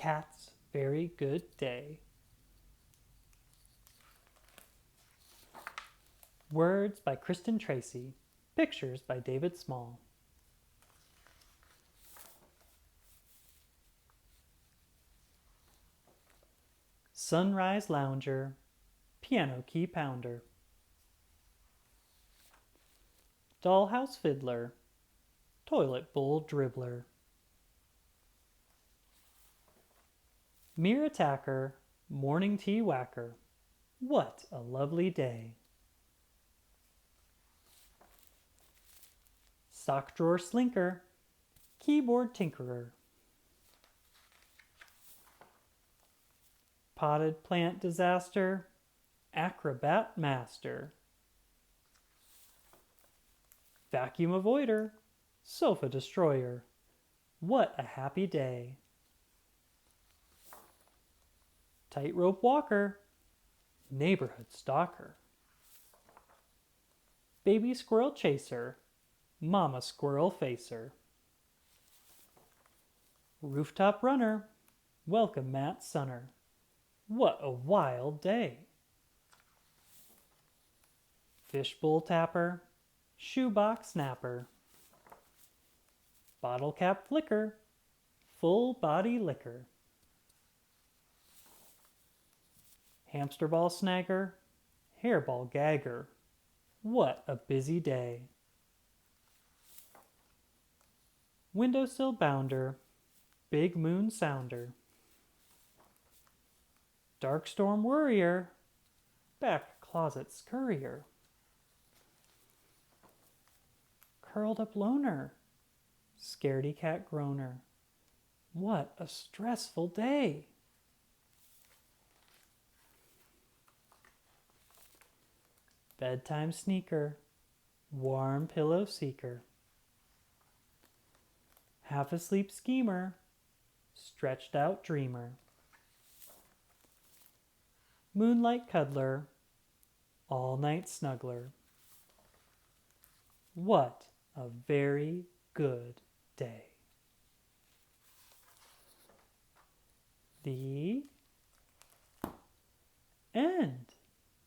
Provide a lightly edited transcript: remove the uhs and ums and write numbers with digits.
cat's very good day. Words by Kristen Tracy. Pictures by David Small. Sunrise lounger, piano key pounder. Dollhouse fiddler, toilet bowl dribbler. Mirror attacker, morning tea whacker. What a lovely day. Sock drawer slinker, keyboard tinkerer. Potted plant disaster, acrobat master. Vacuum avoider, sofa destroyer. What a happy day. Tightrope walker, neighborhood stalker. Baby squirrel chaser, mama squirrel facer. Rooftop runner, welcome Matt Sunner. What a wild day. Fishbowl tapper, shoebox snapper. Bottle cap flicker, full body liquor. Hamster ball snagger, hairball gagger. What a busy day. Windowsill bounder, big moon sounder. Dark storm worrier, back closet's courier. Curled up loner, scaredy cat groaner. What a stressful day. Bedtime sneaker, warm pillow seeker. Half asleep schemer, stretched out dreamer. Moonlight cuddler, all night snuggler. What a very good day. The end.